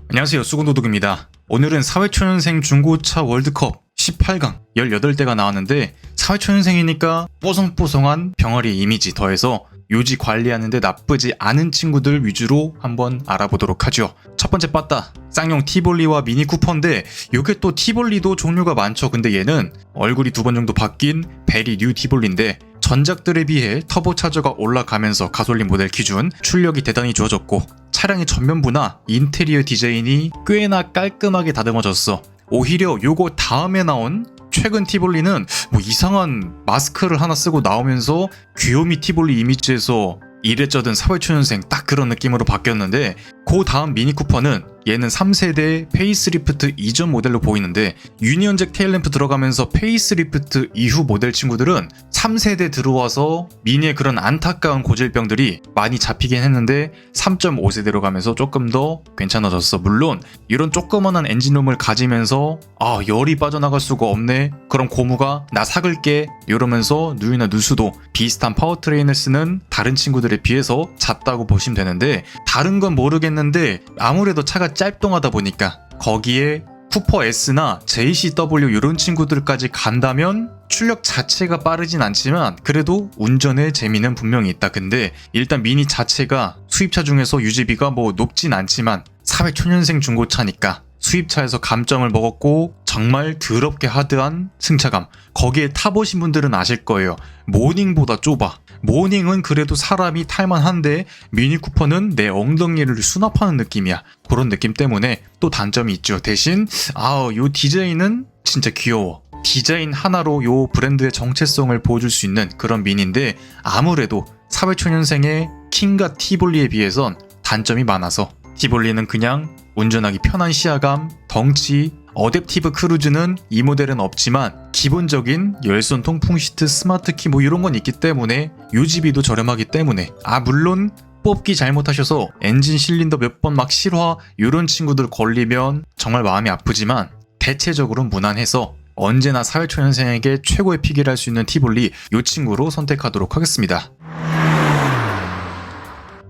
안녕하세요, 수군도둑입니다. 오늘은 사회초년생 중고차 월드컵 18강 18대가 나왔는데, 사회초년생이니까 뽀송뽀송한 병아리 이미지 더해서 유지 관리하는데 나쁘지 않은 친구들 위주로 한번 알아보도록 하죠. 첫 번째 빠따, 쌍용 티볼리와 미니 쿠퍼인데, 요게 또 티볼리도 종류가 많죠. 근데 얘는 얼굴이 2번 정도 바뀐 베리 뉴 티볼리인데, 전작들에 비해 터보차저가 올라가면서 가솔린 모델 기준 출력이 대단히 좋아졌고, 차량의 전면부나 인테리어 디자인이 꽤나 깔끔하게 다듬어졌어. 오히려 요거 다음에 나온 최근 티볼리는 뭐 이상한 마스크를 하나 쓰고 나오면서 귀요미 티볼리 이미지에서 이래저든 사회초년생 딱 그런 느낌으로 바뀌었는데, 그 다음 미니 쿠퍼는 얘는 3세대 페이스리프트 이전 모델로 보이는데, 유니언잭 테일램프 들어가면서 페이스리프트 이후 모델 친구들은 3세대 들어와서 미니의 그런 안타까운 고질병들이 많이 잡히긴 했는데 3.5세대로 가면서 조금 더 괜찮아졌어. 물론 이런 조그만한 엔진룸을 가지면서 열이 빠져나갈 수가 없네, 그럼 고무가 나 사글게 이러면서 누유나 누수도 비슷한 파워트레인을 쓰는 다른 친구들에 비해서 잦다고 보시면 되는데, 다른 건 모르겠는데 아무래도 차가 짤뚱하다 보니까 거기에 쿠퍼 S나 JCW 이런 친구들까지 간다면 출력 자체가 빠르진 않지만 그래도 운전의 재미는 분명히 있다. 근데 일단 미니 자체가 수입차 중에서 유지비가 뭐 높진 않지만 사회초년생 중고차니까 수입차에서 감점을 먹었고 정말 더럽게 하드한 승차감, 거기에 타보신 분들은 아실 거예요. 모닝보다 좁아. 모닝은 그래도 사람이 탈만한데 미니 쿠퍼는 내 엉덩이를 수납하는 느낌이야. 그런 느낌 때문에 또 단점이 있죠. 대신 요 디자인은 진짜 귀여워. 디자인 하나로 요 브랜드의 정체성을 보여줄 수 있는 그런 미니인데, 아무래도 사회초년생의 킹과 티볼리에 비해선 단점이 많아서 티볼리는 그냥 운전하기 편한 시야감, 덩치, 어댑티브 크루즈는 이 모델은 없지만 기본적인 열선 통풍 시트, 스마트 키 뭐 이런 건 있기 때문에 유지비도 저렴하기 때문에, 물론 뽑기 잘못하셔서 엔진 실린더 몇 번 막 실화 이런 친구들 걸리면 정말 마음이 아프지만 대체적으로 무난해서 언제나 사회초년생에게 최고의 픽이라 할 수 있는 티볼리, 이 친구로 선택하도록 하겠습니다.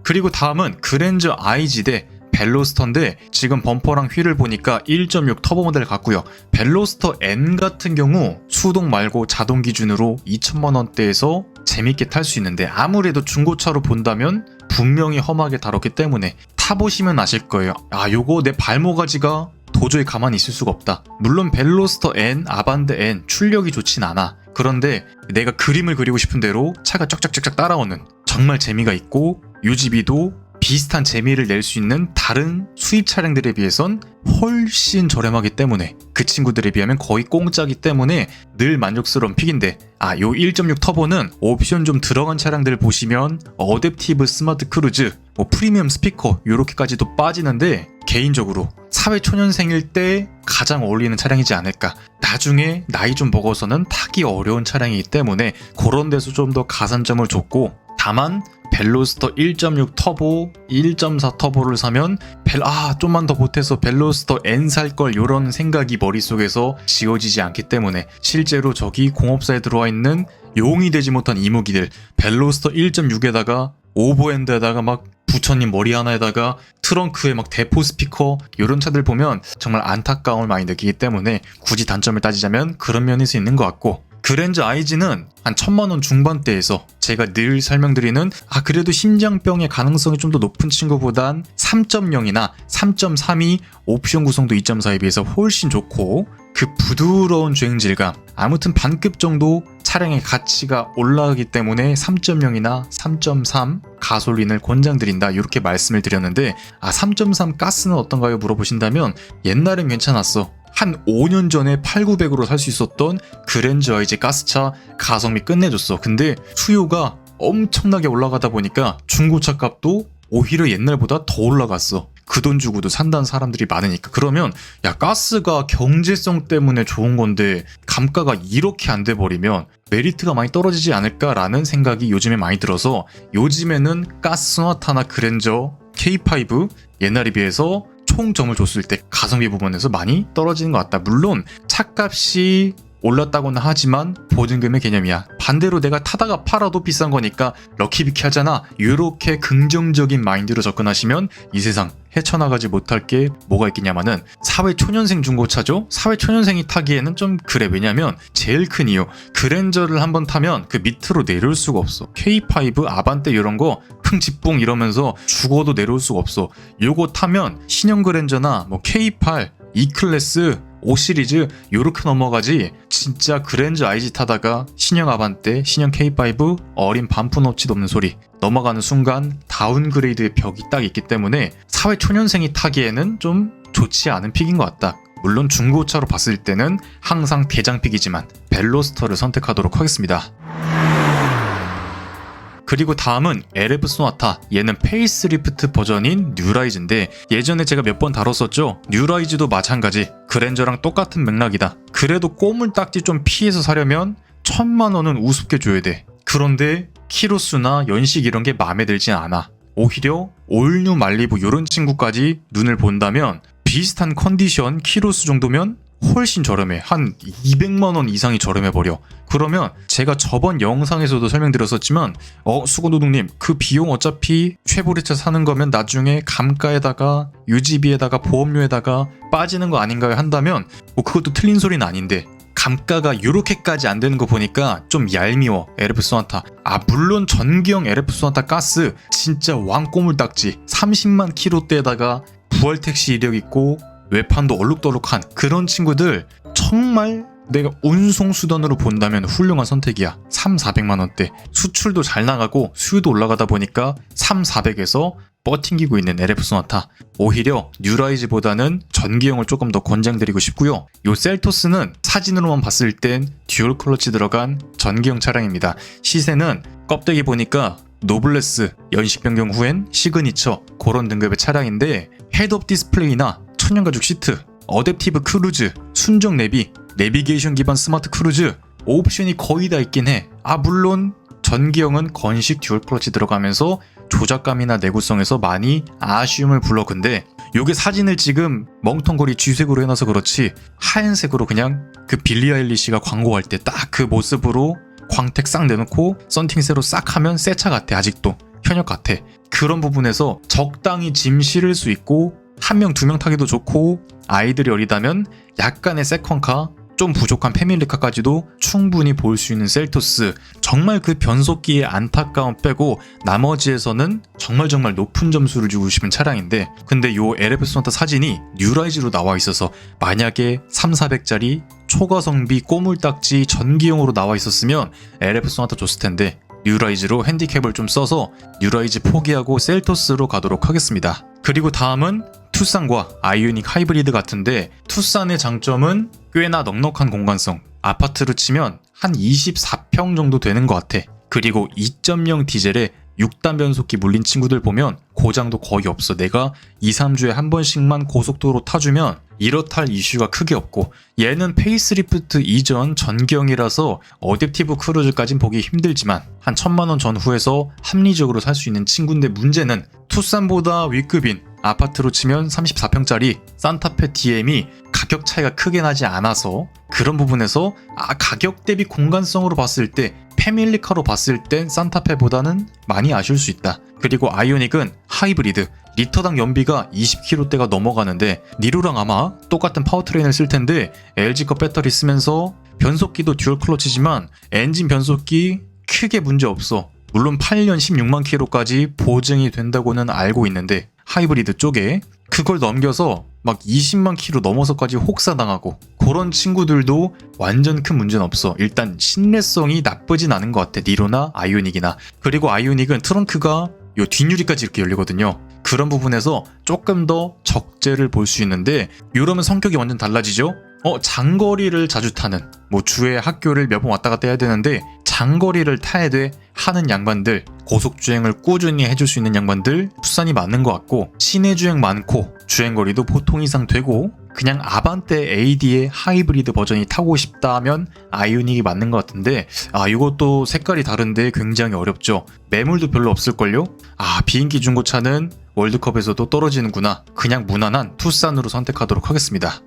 그리고 다음은 그랜저 IG 대 벨로스터인데, 지금 범퍼랑 휠을 보니까 1.6 터보 모델 같고요. 벨로스터 N 같은 경우 수동 말고 자동 기준으로 2,000만원대에서 재밌게 탈 수 있는데, 아무래도 중고차로 본다면 분명히 험하게 다뤘기 때문에 타보시면 아실 거예요. 요거 내 발모가지가 도저히 가만히 있을 수가 없다. 물론 벨로스터 N, 아반드 N 출력이 좋진 않아. 그런데 내가 그림을 그리고 싶은 대로 차가 쫙쫙쫙쫙 따라오는, 정말 재미가 있고 유지비도 비슷한 재미를 낼 수 있는 다른 수입 차량들에 비해선 훨씬 저렴하기 때문에, 그 친구들에 비하면 거의 공짜기 때문에 늘 만족스러운 픽인데, 요 1.6 터보는 옵션 좀 들어간 차량들 보시면 어댑티브 스마트 크루즈, 프리미엄 스피커 요렇게까지도 빠지는데, 개인적으로 사회초년생일 때 가장 어울리는 차량이지 않을까. 나중에 나이 좀 먹어서는 타기 어려운 차량이기 때문에 그런 데서 좀 더 가산점을 줬고, 다만 벨로스터 1.6 터보, 1.4 터보를 사면 좀만 더 보태서 벨로스터 N 살걸 요런 생각이 머릿속에서 지워지지 않기 때문에, 실제로 저기 공업사에 들어와 있는 용이 되지 못한 이무기들, 벨로스터 1.6에다가 오버핸드에다가 막 부처님 머리 하나에다가 트렁크에 막 대포 스피커 요런 차들 보면 정말 안타까움을 많이 느끼기 때문에 굳이 단점을 따지자면 그런 면에서 있는 것 같고, 그랜저 IG는 한 1,000만원 중반대에서 제가 늘 설명드리는 그래도 심장병의 가능성이 좀 더 높은 친구보단 3.0이나 3.3이 옵션 구성도 2.4에 비해서 훨씬 좋고, 그 부드러운 주행질감, 아무튼 반급 정도 차량의 가치가 올라가기 때문에 3.0이나 3.3 가솔린을 권장드린다 이렇게 말씀을 드렸는데, 3.3 가스는 어떤가요 물어보신다면 옛날엔 괜찮았어. 한 5년 전에 8,900으로 살 수 있었던 그랜저 IG 가스차 가성비 끝내줬어. 근데 수요가 엄청나게 올라가다 보니까 중고차 값도 오히려 옛날보다 더 올라갔어. 그 돈 주고도 산다는 사람들이 많으니까. 그러면 가스가 경제성 때문에 좋은 건데 감가가 이렇게 안 돼버리면 메리트가 많이 떨어지지 않을까라는 생각이 요즘에 많이 들어서, 요즘에는 가스 소나타나 그랜저 K5 옛날에 비해서 총점을 줬을 때 가성비 부분에서 많이 떨어지는 것 같다. 물론 차값이 올랐다고는 하지만 보증금의 개념이야. 반대로 내가 타다가 팔아도 비싼 거니까 럭키비키 하잖아. 이렇게 긍정적인 마인드로 접근하시면 이 세상 헤쳐나가지 못할 게 뭐가 있겠냐마는 사회초년생 중고차죠. 사회초년생이 타기에는 좀 그래. 왜냐면 제일 큰 이유, 그랜저를 한번 타면 그 밑으로 내려올 수가 없어. K5, 아반떼 이런 거 흥지뿡 이러면서 죽어도 내려올 수가 없어. 요거 타면 신형 그랜저나 뭐 K8, E클래스, 5시리즈 요렇게 넘어가지. 진짜 그랜저 IG 타다가 신형 아반떼, 신형 K5 어린 반푼어치도 없는 소리 넘어가는 순간 다운그레이드의 벽이 딱 있기 때문에 사회초년생이 타기에는 좀 좋지 않은 픽인 것 같다. 물론 중고차로 봤을 때는 항상 대장픽이지만 벨로스터를 선택하도록 하겠습니다. 그리고 다음은 LF 소나타. 얘는 페이스리프트 버전인 뉴라이즈인데 예전에 제가 몇 번 다뤘었죠. 뉴라이즈도 마찬가지. 그랜저랑 똑같은 맥락이다. 그래도 꼬물딱지 좀 피해서 사려면 1000만원은 우습게 줘야 돼. 그런데 키로수나 연식 이런 게 마음에 들진 않아. 오히려 올뉴 말리부 이런 친구까지 눈을 본다면 비슷한 컨디션 키로수 정도면 훨씬 저렴해. 한 200만원 이상이 저렴해버려. 그러면 제가 저번 영상에서도 설명드렸었지만 수고노동님 그 비용 어차피 최보리차 사는 거면 나중에 감가에다가 유지비에다가 보험료에다가 빠지는 거 아닌가요? 한다면 그것도 틀린 소리는 아닌데 감가가 요렇게까지 안 되는 거 보니까 좀 얄미워. LF 소나타. 물론 전기형 LF 소나타 가스 진짜 왕꼬물딱지 30만 킬로대에다가 부활택시 이력 있고 외판도 얼룩덜룩한 그런 친구들 정말 내가 운송수단으로 본다면 훌륭한 선택이야. 3,400만원대 수출도 잘 나가고 수요도 올라가다 보니까 3,400에서 버팅기고 있는 LF 소나타. 오히려 뉴라이즈보다는 전기형을 조금 더 권장드리고 싶고요. 요 셀토스는 사진으로만 봤을 땐 듀얼 클러치 들어간 전기형 차량입니다. 시세는 껍데기 보니까 노블레스 연식 변경 후엔 시그니처 그런 등급의 차량인데 헤드업 디스플레이나 천연가죽 시트, 어댑티브 크루즈, 순정 내비, 내비게이션 기반 스마트 크루즈 옵션이 거의 다 있긴 해. 물론 전기형은 건식 듀얼 클러치 들어가면서 조작감이나 내구성에서 많이 아쉬움을 불러. 근데 요게 사진을 지금 멍텅거리 쥐색으로 해놔서 그렇지 하얀색으로 그냥 그 빌리 아일리시가 광고할 때 딱 그 모습으로 광택 싹 내놓고 썬팅새로 싹 하면 새 차 같아. 아직도 현역 같아. 그런 부분에서 적당히 짐 실을 수 있고 1명, 2명 타기도 좋고 아이들이 어리다면 약간의 세컨카, 좀 부족한 패밀리카까지도 충분히 볼 수 있는 셀토스. 정말 그 변속기의 안타까움 빼고 나머지에서는 정말 높은 점수를 주고 싶은 차량인데 근데 요 LF 소나타 사진이 뉴라이즈로 나와 있어서 만약에 3,400짜리 초가성비 꼬물딱지 전기용으로 나와 있었으면 LF 소나타 줬을 텐데 뉴라이즈로 핸디캡을 좀 써서 뉴라이즈 포기하고 셀토스로 가도록 하겠습니다. 그리고 다음은 투싼과 아이오닉 하이브리드 같은데 투싼의 장점은 꽤나 넉넉한 공간성. 아파트로 치면 한 24평 정도 되는 것 같아. 그리고 2.0 디젤에 6단 변속기 물린 친구들 보면 고장도 거의 없어. 내가 2, 3주에 한 번씩만 고속도로 타주면 이렇다 할 이슈가 크게 없고 얘는 페이스리프트 이전 전기형이라서 어댑티브 크루즈까진 보기 힘들지만 한 1,000만원 전후에서 합리적으로 살 수 있는 친구인데 문제는 투싼보다 윗급인 아파트로 치면 34평짜리 산타페 DM이 가격 차이가 크게 나지 않아서 그런 부분에서 가격 대비 공간성으로 봤을 때 패밀리카로 봤을 땐 산타페보다는 많이 아쉬울 수 있다. 그리고 아이오닉은 하이브리드 리터당 연비가 20km대가 넘어가는데 니로랑 아마 똑같은 파워트레인을 쓸 텐데 LG 거 배터리 쓰면서 변속기도 듀얼 클러치지만 엔진 변속기 크게 문제 없어. 물론 8년 16만 km까지 보증이 된다고는 알고 있는데 하이브리드 쪽에 그걸 넘겨서 막 20만 km 넘어서까지 혹사당하고 그런 친구들도 완전 큰 문제는 없어. 일단 신뢰성이 나쁘진 않은 것 같아. 니로나 아이오닉이나. 그리고 아이오닉은 트렁크가 요 뒷유리까지 이렇게 열리거든요. 그런 부분에서 조금 더 적재를 볼 수 있는데 이러면 성격이 완전 달라지죠. 장거리를 자주 타는 주에 학교를 몇 번 왔다 갔다 해야 되는데 장거리를 타야 돼 하는 양반들, 고속주행을 꾸준히 해줄 수 있는 양반들 투싼이 맞는 것 같고 시내 주행 많고 주행거리도 보통 이상 되고 그냥 아반떼 AD의 하이브리드 버전이 타고 싶다면 아이오닉이 맞는 것 같은데 이것도 색깔이 다른데 굉장히 어렵죠. 매물도 별로 없을걸요? 비인기 중고차는 월드컵에서도 떨어지는구나. 그냥 무난한 투싼으로 선택하도록 하겠습니다.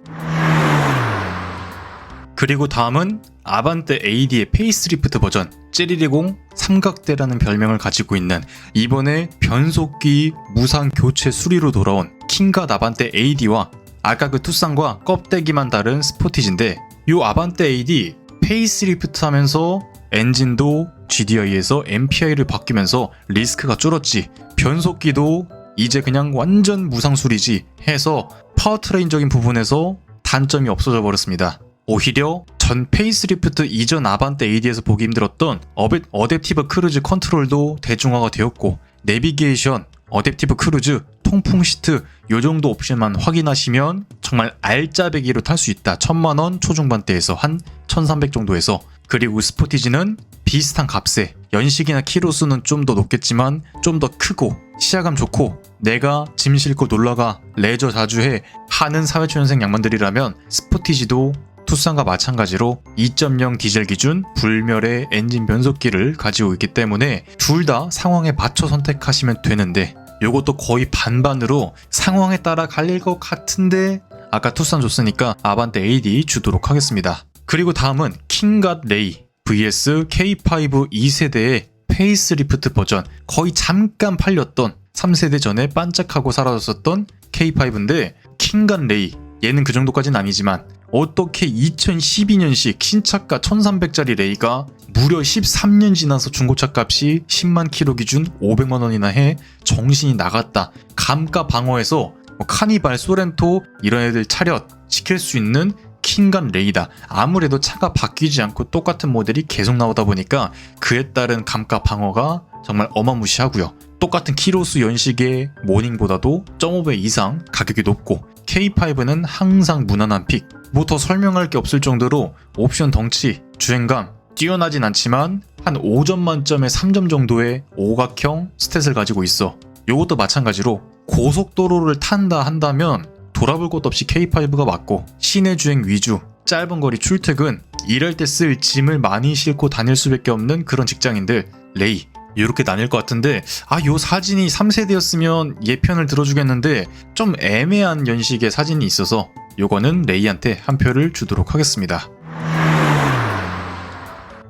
그리고 다음은 아반떼 AD의 페이스리프트 버전 710 삼각대라는 별명을 가지고 있는 이번에 변속기 무상 교체 수리로 돌아온 킹갓 아반떼 AD와 아까 그 투싼과 껍데기만 다른 스포티지인데, 요 아반떼 AD 페이스리프트 하면서 엔진도 GDI에서 MPI를 바뀌면서 리스크가 줄었지, 변속기도 이제 그냥 완전 무상술이지 해서 파워트레인적인 부분에서 단점이 없어져 버렸습니다. 오히려 전 페이스리프트 이전 아반떼 AD에서 보기 힘들었던 어댑티브 크루즈 컨트롤도 대중화가 되었고, 내비게이션, 어댑티브 크루즈, 통풍 시트 요정도 옵션만 확인하시면 정말 알짜배기로 탈 수 있다. 1000만원 초중반대에서 한 1300 정도에서. 그리고 스포티지는 비슷한 값에 연식이나 키로수는 좀 더 높겠지만 좀 더 크고 시야감 좋고, 내가 짐 싣고 놀러가 레저 자주 해 하는 사회초년생 양반들이라면 스포티지도 투싼과 마찬가지로 2.0 디젤 기준 불멸의 엔진 변속기를 가지고 있기 때문에 둘 다 상황에 맞춰 선택하시면 되는데, 요것도 거의 반반으로 상황에 따라 갈릴 것 같은데 아까 투싼 줬으니까 아반떼 AD 주도록 하겠습니다. 그리고 다음은 킹갓 레이 vs K5 2세대의 페이스리프트 버전, 거의 잠깐 팔렸던 3세대 전에 반짝하고 사라졌었던 K5인데, 킹갓 레이 얘는 그 정도까지는 아니지만 어떻게 2012년식 신차가 1300짜리 레이가 무려 13년 지나서 중고차 값이 10만 킬로 기준 500만 원이나 해 정신이 나갔다. 감가 방어에서 카니발, 소렌토 이런 애들 차렷 시킬 수 있는 킹갓 레이다. 아무래도 차가 바뀌지 않고 똑같은 모델이 계속 나오다 보니까 그에 따른 감가 방어가 정말 어마무시하고요. 똑같은 키로수 연식의 모닝보다도 0.5배 이상 가격이 높고, K5는 항상 무난한 픽. 뭐 더 설명할 게 없을 정도로 옵션 덩치, 주행감 뛰어나진 않지만 한 5점 만점에 3점 정도의 오각형 스탯을 가지고 있어. 요것도 마찬가지로 고속도로를 탄다 한다면 돌아볼 곳 없이 K5가 맞고, 시내 주행 위주, 짧은 거리 출퇴근, 일할 때 쓸 짐을 많이 싣고 다닐 수밖에 없는 그런 직장인들 레이, 이렇게 나뉠 것 같은데, 요 사진이 3세대였으면 얘 편을 들어주겠는데 좀 애매한 연식의 사진이 있어서 요거는 레이한테 한 표를 주도록 하겠습니다.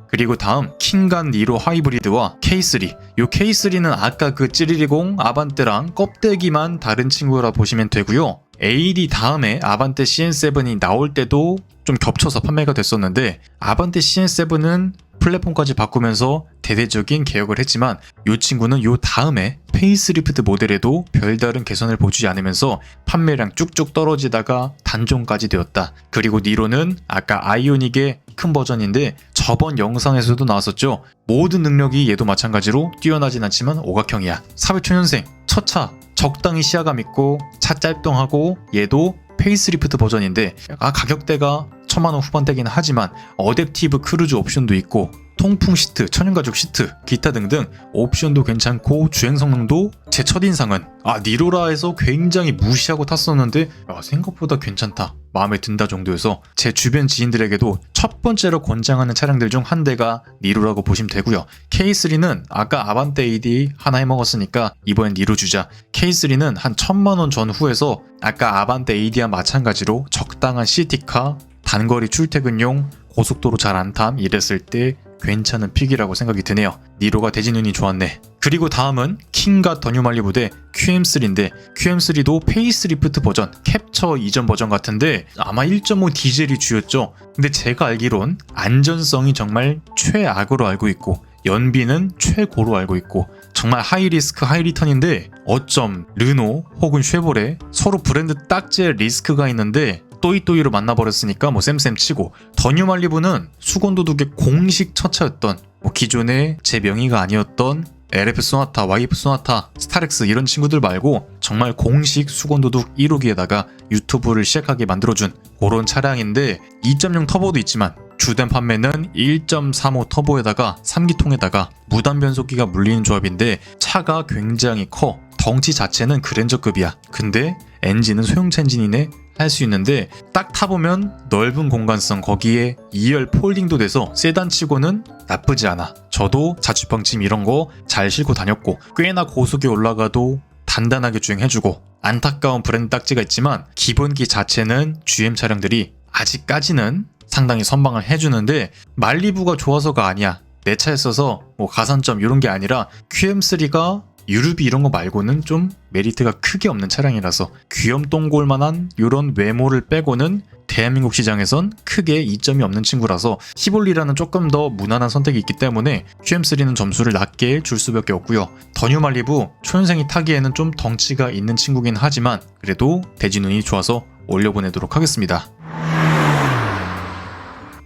그리고 다음 킹갓 니로 하이브리드와 K3. 요 K3는 아까 그 710 아반떼랑 껍데기만 다른 친구라 보시면 되고요. AD 다음에 아반떼 CN7이 나올 때도 좀 겹쳐서 판매가 됐었는데, 아반떼 CN7은 플랫폼까지 바꾸면서 대대적인 개혁을 했지만 이 친구는 요 다음에 페이스리프트 모델에도 별다른 개선을 보지 않으면서 판매량 쭉쭉 떨어지다가 단종까지 되었다. 그리고 니로는 아까 아이오닉의 큰 버전인데 저번 영상에서도 나왔었죠. 모든 능력이 얘도 마찬가지로 뛰어나진 않지만 오각형이야. 사회초년생, 첫 차, 적당히 시야감 있고 차 짤뚱하고, 얘도 페이스리프트 버전인데 가격대가 1000만원 후반대긴 하지만 어댑티브 크루즈 옵션도 있고, 통풍 시트, 천연가죽 시트, 기타 등등 옵션도 괜찮고, 주행 성능도 제 첫인상은 니로라에서 굉장히 무시하고 탔었는데 생각보다 괜찮다, 마음에 든다 정도여서 제 주변 지인들에게도 첫 번째로 권장하는 차량들 중 한 대가 니로라고 보시면 되고요. K3는 아까 아반떼 AD 하나 해먹었으니까 이번엔 니로 주자. K3는 한 1000만원 전후에서 아까 아반떼 AD와 마찬가지로 적당한 시티카, 단거리 출퇴근용, 고속도로 잘 안 탐 이랬을 때 괜찮은 픽이라고 생각이 드네요. 니로가 대진운이 좋았네. 그리고 다음은 킹갓 더 뉴말리부 대 QM3인데, QM3도 페이스리프트 버전, 캡처 이전 버전 같은데 아마 1.5 디젤이 주였죠. 근데 제가 알기론 안전성이 정말 최악으로 알고 있고, 연비는 최고로 알고 있고, 정말 하이리스크 하이리턴인데 어쩜 르노 혹은 쉐보레 서로 브랜드 딱지에 리스크가 있는데 또이또이로 만나버렸으니까 뭐 쌤쌤 치고, 더 뉴말리부는 수건도둑의 공식 첫차였던, 기존에 제 명의가 아니었던 LF 소나타, YF 소나타, 스타렉스 이런 친구들 말고 정말 공식 수건도둑 1호기에다가 유튜브를 시작하게 만들어준 그런 차량인데, 2.0 터보도 있지만 주된 판매는 1.35 터보에다가 3기통에다가 무단 변속기가 물리는 조합인데, 차가 굉장히 커. 덩치 자체는 그랜저급이야. 근데 엔진은 소형차 엔진이네 할 수 있는데, 딱 타보면 넓은 공간성, 거기에 2열 폴딩도 돼서 세단치고는 나쁘지 않아. 저도 자취방 짐 이런 거 잘 싣고 다녔고, 꽤나 고속에 올라가도 단단하게 주행해주고, 안타까운 브랜드 딱지가 있지만 기본기 자체는 GM 차량들이 아직까지는 상당히 선방을 해주는데, 말리부가 좋아서가 아니야. 내 차에 써서 가산점 이런 게 아니라 QM3가 유류비 이런 거 말고는 좀 메리트가 크게 없는 차량이라서 귀염똥골만한 이런 외모를 빼고는 대한민국 시장에선 크게 이점이 없는 친구라서 티볼리라는 조금 더 무난한 선택이 있기 때문에 QM3는 점수를 낮게 줄 수밖에 없고요. 더 뉴 말리부 초년생이 타기에는 좀 덩치가 있는 친구긴 하지만 그래도 대진운이 좋아서 올려보내도록 하겠습니다.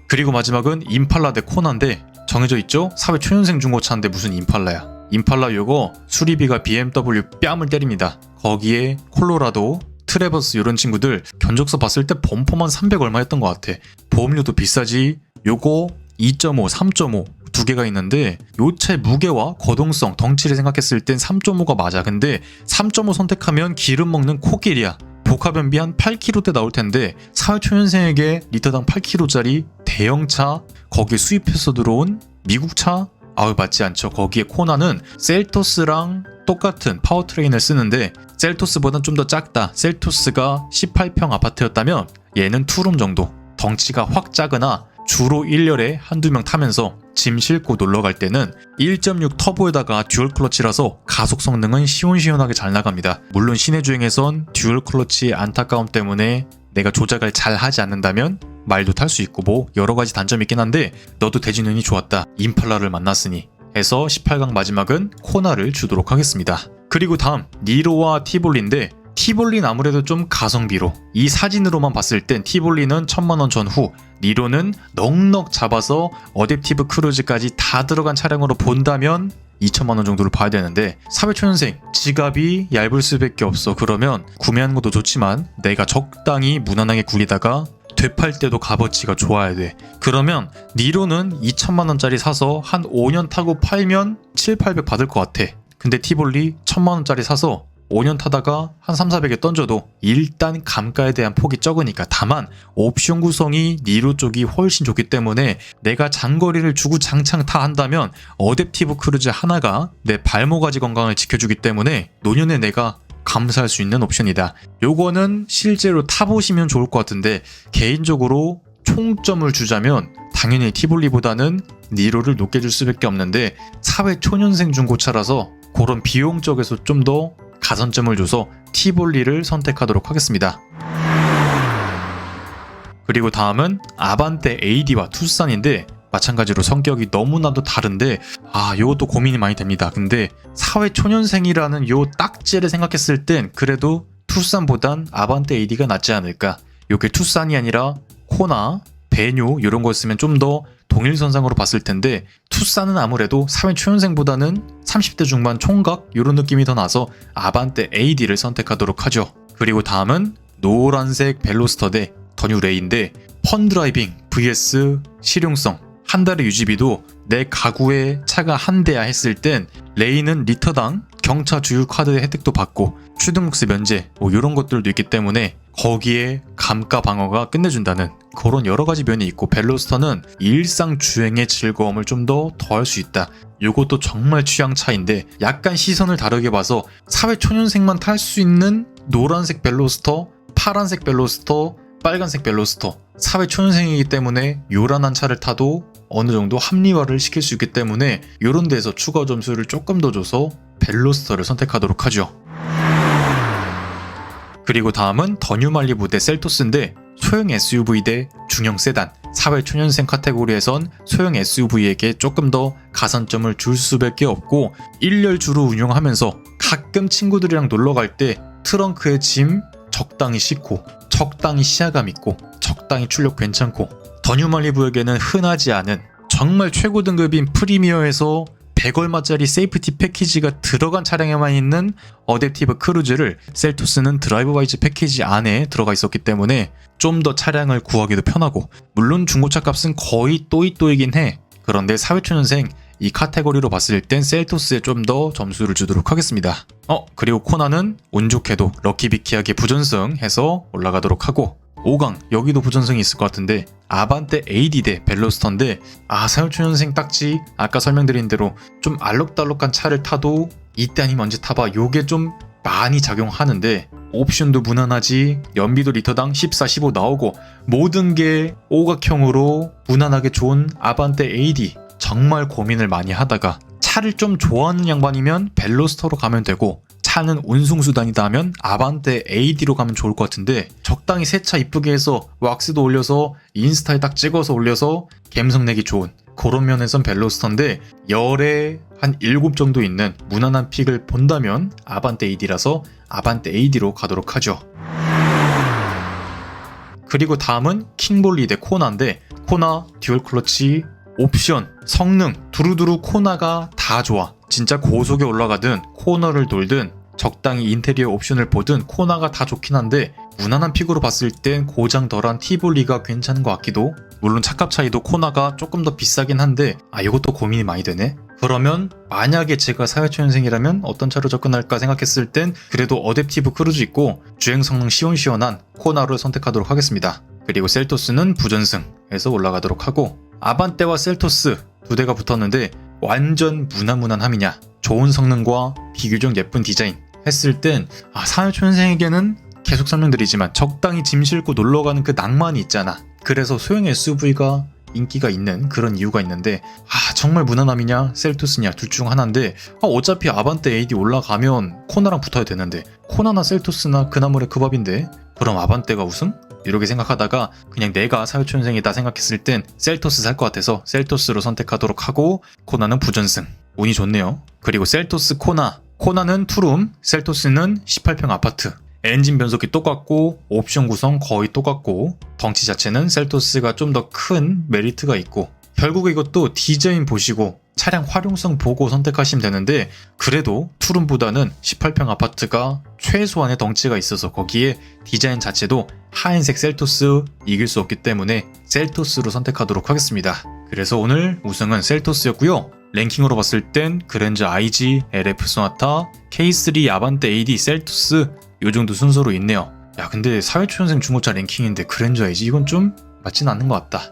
그리고 마지막은 임팔라 대 코나인데 정해져 있죠? 사회 초년생 중고차인데 무슨 임팔라야. 임팔라 요거 수리비가 BMW 뺨을 때립니다. 거기에 콜로라도, 트래버스 이런 친구들 견적서 봤을 때 범퍼만 300 얼마 했던 것 같아. 보험료도 비싸지. 요거 2.5, 3.5 두 개가 있는데 요 차의 무게와 거동성, 덩치를 생각했을 땐 3.5가 맞아. 근데 3.5 선택하면 기름 먹는 코끼리야. 복합연비 한 8kg대 나올 텐데 사회초년생에게 리터당 8kg짜리 대형차 거기에 수입해서 들어온 미국차? 아우 맞지 않죠. 거기에 코나는 셀토스랑 똑같은 파워트레인을 쓰는데 셀토스보단 좀 더 작다. 셀토스가 18평 아파트였다면 얘는 투룸 정도. 덩치가 확 작으나 주로 1열에 한두 명 타면서 짐 싣고 놀러 갈 때는 1.6 터보에다가 듀얼 클러치라서 가속 성능은 시원시원하게 잘 나갑니다. 물론 시내 주행에선 듀얼 클러치의 안타까움 때문에 내가 조작을 잘 하지 않는다면 말도 탈 수 있고 뭐 여러 가지 단점이 있긴 한데 너도 대진운이 좋았다. 임팔라를 만났으니 해서 18강 마지막은 코나를 주도록 하겠습니다. 그리고 다음 니로와 티볼리인데 티볼리는 아무래도 좀 가성비로 이 사진으로만 봤을 땐 티볼리는 1000만원 전후 니로는 넉넉 잡아서 어댑티브 크루즈까지 다 들어간 차량으로 본다면 2천만원 정도를 봐야 되는데 사회초년생 지갑이 얇을 수밖에 없어. 그러면 구매하는 것도 좋지만 내가 적당히 무난하게 굴리다가 되팔 때도 값어치가 좋아야 돼. 그러면 니로는 2천만원짜리 사서 한 5년 타고 팔면 7, 800 받을 것 같아. 근데 티볼리 1000만원짜리 사서 5년 타다가 한 3, 400에 던져도 일단 감가에 대한 폭이 적으니까. 다만 옵션 구성이 니로 쪽이 훨씬 좋기 때문에 내가 장거리를 주구장창 타 한다면 어댑티브 크루즈 하나가 내 발모가지 건강을 지켜주기 때문에 노년에 내가 감사할 수 있는 옵션이다. 요거는 실제로 타보시면 좋을 것 같은데 개인적으로 총점을 주자면 당연히 티볼리보다는 니로를 높게 줄 수밖에 없는데 사회 초년생 중고차라서 그런 비용 쪽에서 좀 더 가산점을 줘서 티볼리를 선택하도록 하겠습니다. 그리고 다음은 아반떼 AD와 투싼인데 마찬가지로 성격이 너무나도 다른데 요것도 고민이 많이 됩니다. 근데 사회 초년생이라는 요 딱지를 생각했을 땐 그래도 투싼보단 아반떼 AD가 낫지 않을까. 요게 투싼이 아니라 코나, 베뉴 이런 거 쓰면 좀 더 동일선상으로 봤을 텐데 투싼은 아무래도 사회 초년생보다는 30대 중반 총각 이런 느낌이 더 나서 아반떼 AD를 선택하도록 하죠. 그리고 다음은 노란색 벨로스터 대 더 뉴 레이인데 펀드라이빙 vs 실용성 한 달의 유지비도 내 가구에 차가 한 대야 했을 땐 레이는 리터당 경차 주유 카드 혜택도 받고 취등록세 면제 뭐 이런 것들도 있기 때문에 거기에 감가 방어가 끝내준다는 그런 여러 가지 면이 있고 벨로스터는 일상 주행의 즐거움을 좀 더 더할 수 있다. 이것도 정말 취향 차인데 약간 시선을 다르게 봐서 사회 초년생만 탈 수 있는 노란색 벨로스터, 파란색 벨로스터, 빨간색 벨로스터 사회 초년생이기 때문에 요란한 차를 타도 어느 정도 합리화를 시킬 수 있기 때문에 이런 데서 추가 점수를 조금 더 줘서 벨로스터를 선택하도록 하죠. 그리고 다음은 더 뉴 말리부 대 셀토스인데 소형 SUV 대 중형 세단 사회 초년생 카테고리에선 소형 SUV에게 조금 더 가산점을 줄 수밖에 없고 1열 주로 운영하면서 가끔 친구들이랑 놀러 갈 때 트렁크에 짐 적당히 싣고 적당히 시야감 있고 적당히 출력 괜찮고 더 뉴 말리부에게는 흔하지 않은 정말 최고 등급인 프리미어에서 100얼마짜리 세이프티 패키지가 들어간 차량에만 있는 어댑티브 크루즈를 셀토스는 드라이브 와이즈 패키지 안에 들어가 있었기 때문에 좀 더 차량을 구하기도 편하고 물론 중고차 값은 거의 또이또이긴 해. 그런데 사회초년생 이 카테고리로 봤을 땐 셀토스에 좀 더 점수를 주도록 하겠습니다. 그리고 코나는 운 좋게도 럭키비키하게 부전승 해서 올라가도록 하고 5강 여기도 부전승이 있을 것 같은데 아반떼 AD 대 벨로스터인데 사회초년생 딱지 아까 설명드린 대로 좀 알록달록한 차를 타도 이때 아니면 언제 타봐 요게 좀 많이 작용하는데 옵션도 무난하지 연비도 리터당 14, 15 나오고 모든 게 오각형으로 무난하게 좋은 아반떼 AD 정말 고민을 많이 하다가 차를 좀 좋아하는 양반이면 벨로스터로 가면 되고, 차는 운송수단이다 하면 아반떼 AD로 가면 좋을 것 같은데, 적당히 새 차 이쁘게 해서 왁스도 올려서 인스타에 딱 찍어서 올려서 감성 내기 좋은 그런 면에선 벨로스터인데, 열에 한 7 정도 있는 무난한 픽을 본다면 아반떼 AD라서 아반떼 AD로 가도록 하죠. 그리고 다음은 킹볼리 대 코나인데, 코나, 듀얼 클러치, 옵션, 성능, 두루두루 코나가 다 좋아. 진짜 고속에 올라가든 코너를 돌든 적당히 인테리어 옵션을 보든 코나가 다 좋긴 한데, 무난한 픽으로 봤을 땐 고장 덜한 티볼리가 괜찮은 것 같기도. 물론 차값 차이도 코나가 조금 더 비싸긴 한데, 이것도 고민이 많이 되네. 그러면 만약에 제가 4회초년생이라면 어떤 차로 접근할까 생각했을 땐 그래도 어댑티브 크루즈 있고 주행 성능 시원시원한 코나를 선택하도록 하겠습니다. 그리고 셀토스는 부전승에서 올라가도록 하고, 아반떼와 셀토스 두 대가 붙었는데 완전 무난무난함이냐, 좋은 성능과 비교적 예쁜 디자인 했을 땐 4회초년생에게는 계속 설명드리지만 적당히 짐 싣고 놀러가는 그 낭만이 있잖아. 그래서 소형 SUV가 인기가 있는 그런 이유가 있는데, 정말 무난함이냐 셀토스냐 둘 중 하나인데, 어차피 아반떼 AD 올라가면 코나랑 붙어야 되는데 코나나 셀토스나 그나물의 그 밥인데 그럼 아반떼가 우승? 이렇게 생각하다가 그냥 내가 4회초년생이다 생각했을 땐 셀토스 살 것 같아서 셀토스로 선택하도록 하고, 코나는 부전승. 운이 좋네요. 그리고 셀토스 코나, 코나는 투룸, 셀토스는 18평 아파트. 엔진 변속기 똑같고 옵션 구성 거의 똑같고, 덩치 자체는 셀토스가 좀 더 큰 메리트가 있고, 결국에 이것도 디자인 보시고 차량 활용성 보고 선택하시면 되는데, 그래도 투룸보다는 18평 아파트가 최소한의 덩치가 있어서 거기에 디자인 자체도 하얀색 셀토스 이길 수 없기 때문에 셀토스로 선택하도록 하겠습니다. 그래서 오늘 우승은 셀토스였고요. 랭킹으로 봤을 땐 그랜저 IG, LF 소나타, K3 아반떼 AD, 셀토스 요 정도 순서로 있네요. 근데 4회초년생 중고차 랭킹인데 그랜저 IG 이건 좀 맞진 않는 것 같다.